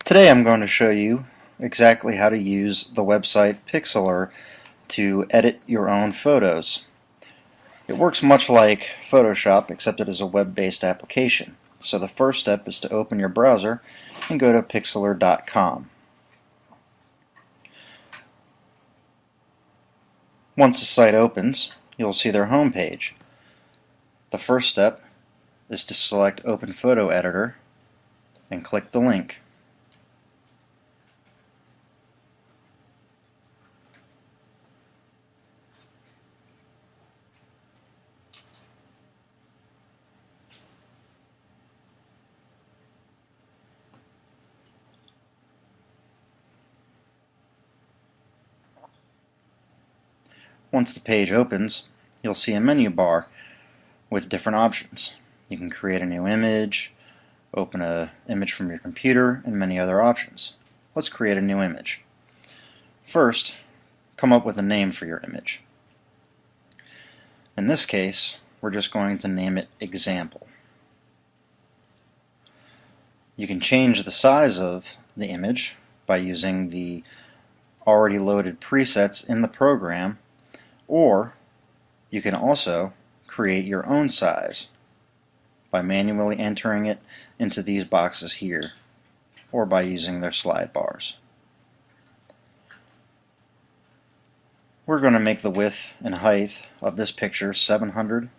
Today I'm going to show you exactly how to use the website Pixlr to edit your own photos. It works much like Photoshop, except it is a web-based application. So the first step is to open your browser and go to pixlr.com. Once the site opens, you'll see their home page. The first step is to select Open Photo Editor and click the link. Once the page opens, you'll see a menu bar with different options. You can create a new image, open an image from your computer, and many other options. Let's create a new image. First, come up with a name for your image. In this case, we're just going to name it Example. You can change the size of the image by using the already loaded presets in the program, or you can also create your own size by manually entering it into these boxes here, or by using their slide bars. We're going to make the width and height of this picture 700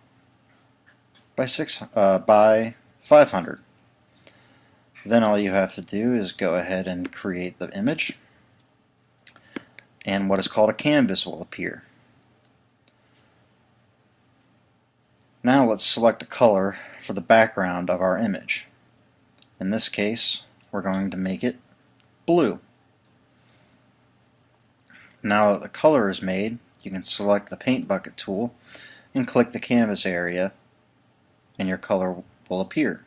by 500. Then all you have to do is go ahead and create the image, and what is called a canvas will appear. Now let's select a color for the background of our image. In this case, we're going to make it blue. Now that the color is made, you can select the paint bucket tool and click the canvas area, and your color will appear.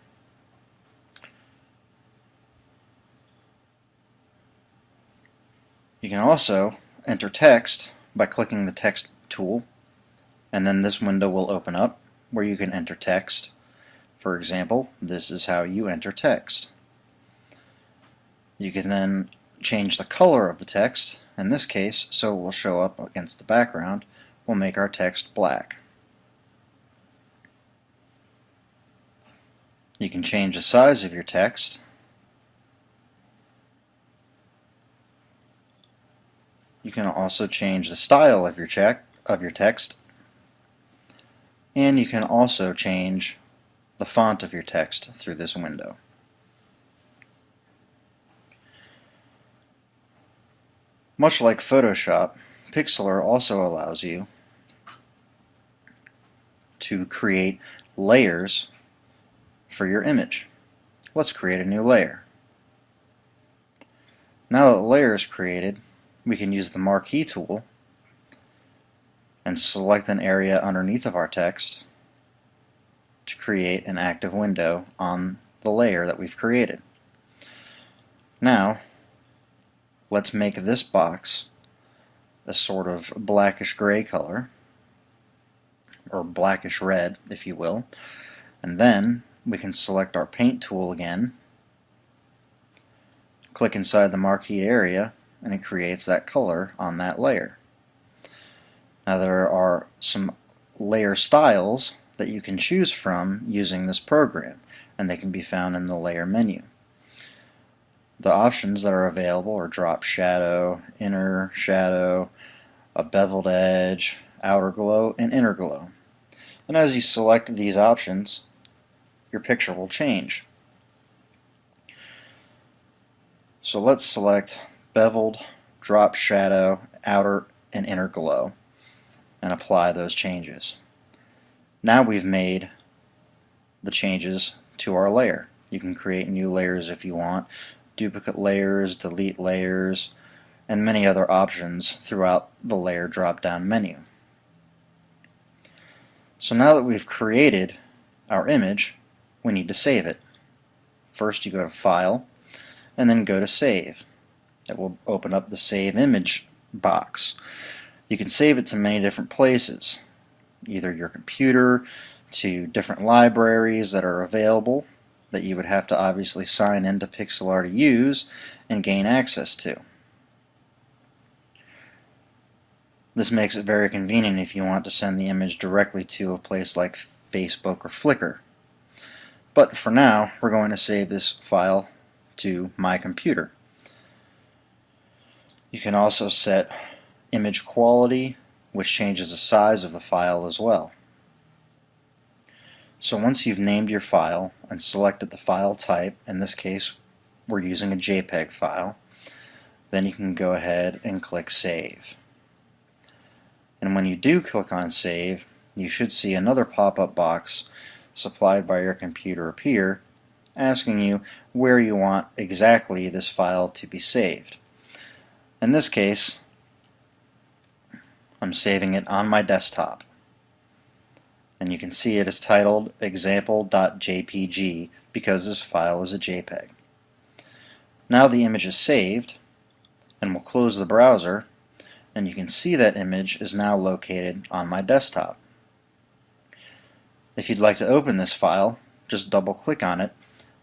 You can also enter text by clicking the text tool, and then this window will open up where you can enter text. For example, this is how you enter text. You can then change the color of the text. In this case, so it will show up against the background, we'll make our text black. You can change the size of your text. You can also change the style of your text, and you can also change the font of your text through this window. Much like Photoshop, Pixlr also allows you to create layers for your image. Let's create a new layer. Now that the layer is created, we can use the marquee tool and select an area underneath of our text to create an active window on the layer that we've created. Now, let's make this box a sort of blackish gray color, or blackish red, if you will, and then we can select our paint tool again, click inside the marquee area, and it creates that color on that layer. Now there are some layer styles that you can choose from using this program, and they can be found in the layer menu. The options that are available are drop shadow, inner shadow, a beveled edge, outer glow, and inner glow. And as you select these options, your picture will change. So let's select beveled, drop shadow, outer, and inner glow, and apply those changes. Now we've made the changes to our layer. You can create new layers if you want, duplicate layers, delete layers, and many other options throughout the layer drop-down menu. So now that we've created our image, we need to save it. First you go to File, and then go to Save. It will open up the Save Image box. You can save it to many different places, either your computer, to different libraries that are available, that you would have to obviously sign into Pixlr to use and gain access to. This makes it very convenient if you want to send the image directly to a place like Facebook or Flickr. But for now, we're going to save this file to my computer. You can also set image quality, which changes the size of the file as well. So once you've named your file and selected the file type, in this case we're using a JPEG file, then you can go ahead and click Save. And when you do click on Save, you should see another pop-up box supplied by your computer appear, asking you where you want exactly this file to be saved. In this case, I'm saving it on my desktop. And you can see it is titled example.jpg because this file is a JPEG. Now the image is saved, and we'll close the browser, and you can see that image is now located on my desktop. If you'd like to open this file, just double-click on it,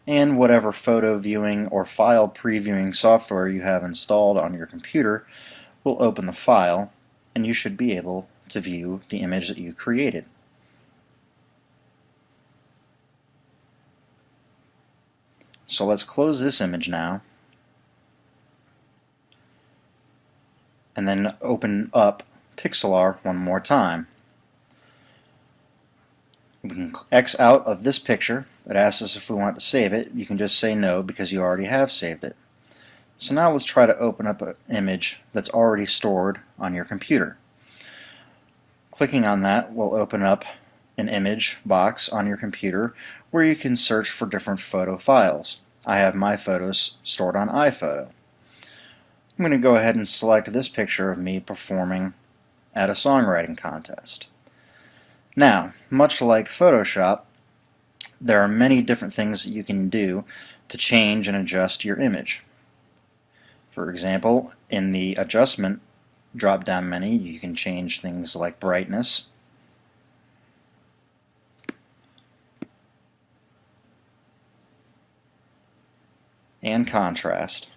and whatever photo viewing or file previewing software you have installed on your computer will open the file, and you should be able to view the image that you created. So let's close this image now, and then open up Pixlr one more time. We can X out of this picture. It asks us if we want to save it. You can just say no because you already have saved it. So now let's try to open up an image that's already stored on your computer. Clicking on that will open up an image box on your computer where you can search for different photo files. I have my photos stored on iPhoto. I'm going to go ahead and select this picture of me performing at a songwriting contest. Now, much like Photoshop, there are many different things that you can do to change and adjust your image. For example, in the adjustment drop-down menu, you can change things like brightness, and contrast.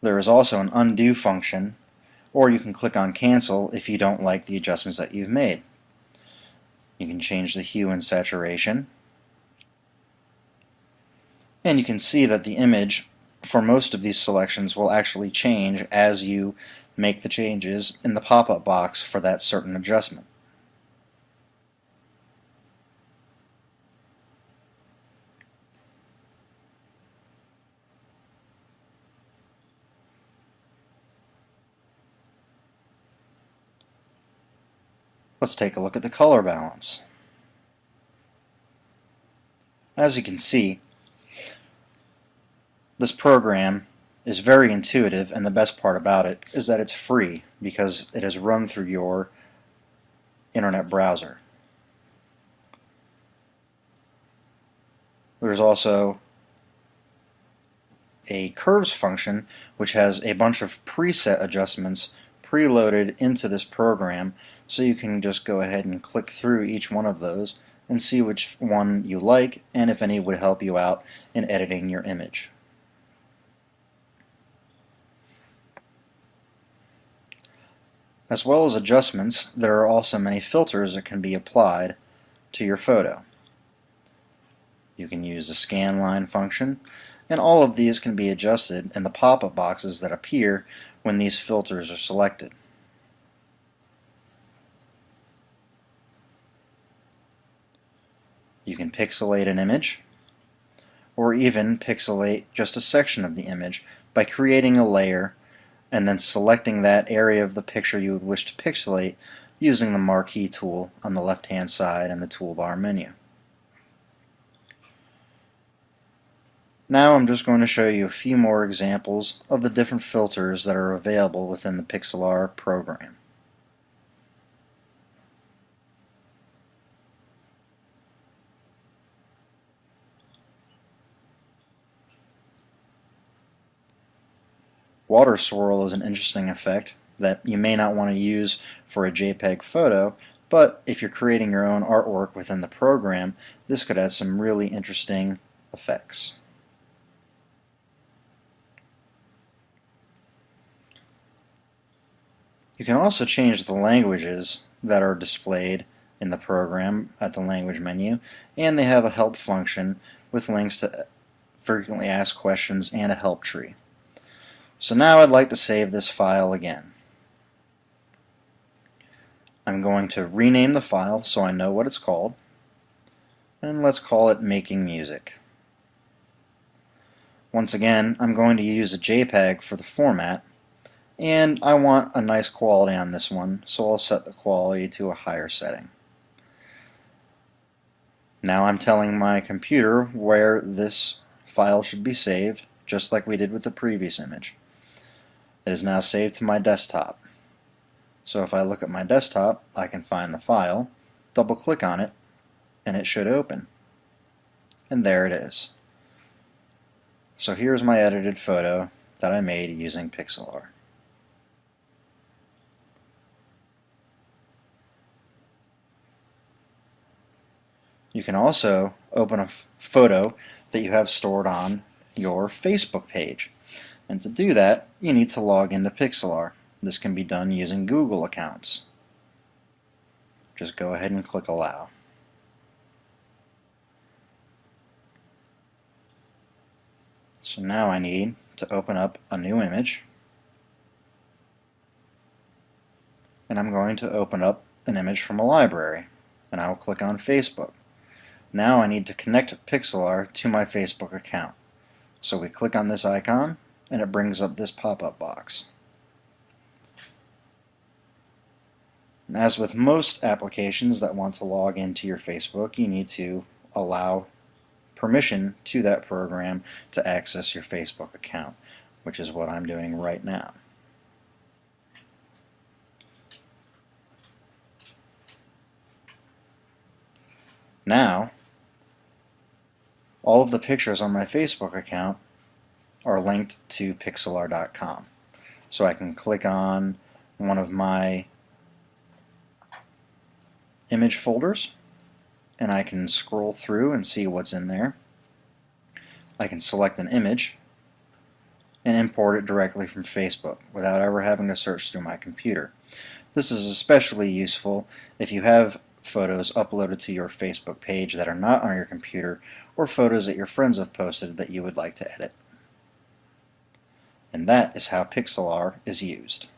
There is also an undo function, or you can click on cancel if you don't like the adjustments that you've made. You can change the hue and saturation, and you can see that the image for most of these selections will actually change as you make the changes in the pop-up box for that certain adjustment. Let's take a look at the color balance. As you can see, this program is very intuitive, and the best part about it is that it's free because it is run through your internet browser. There's also a curves function which has a bunch of preset adjustments preloaded into this program, so you can just go ahead and click through each one of those and see which one you like and if any would help you out in editing your image. As well as adjustments, there are also many filters that can be applied to your photo. You can use the scan line function, and all of these can be adjusted in the pop-up boxes that appear when these filters are selected. You can pixelate an image, or even pixelate just a section of the image by creating a layer and then selecting that area of the picture you would wish to pixelate using the marquee tool on the left-hand side in the toolbar menu. Now I'm just going to show you a few more examples of the different filters that are available within the Pixlr program. Water swirl is an interesting effect that you may not want to use for a JPEG photo, But if you're creating your own artwork within the program, this could add some really interesting effects. You can also change the languages that are displayed in the program at the language menu, and they have a help function with links to frequently asked questions and a help tree. So now I'd like to save this file again. I'm going to rename the file so I know what it's called, and let's call it Making Music. Once again, I'm going to use a JPEG for the format, and I want a nice quality on this one, so I'll set the quality to a higher setting. Now I'm telling my computer where this file should be saved, just like we did with the previous image. It is now saved to my desktop. So if I look at my desktop, I can find the file, double click on it, and it should open. And there it is. So here's my edited photo that I made using Pixlr. You can also open a photo that you have stored on your Facebook page. And to do that, you need to log into Pixlr. This can be done using Google accounts. Just go ahead and click Allow. So now I need to open up a new image, and I'm going to open up an image from a library, and I will click on Facebook. Now I need to connect Pixlr to my Facebook account. So we click on this icon, and it brings up this pop-up box. As with most applications that want to log into your Facebook, you need to allow permission to that program to access your Facebook account, which is what I'm doing right now. Now, all of the pictures on my Facebook account are linked to Pixlr.com. So I can click on one of my image folders, and I can scroll through and see what's in there. I can select an image and import it directly from Facebook without ever having to search through my computer. This is especially useful if you have photos uploaded to your Facebook page that are not on your computer, or photos that your friends have posted that you would like to edit. And that is how Pixlr is used.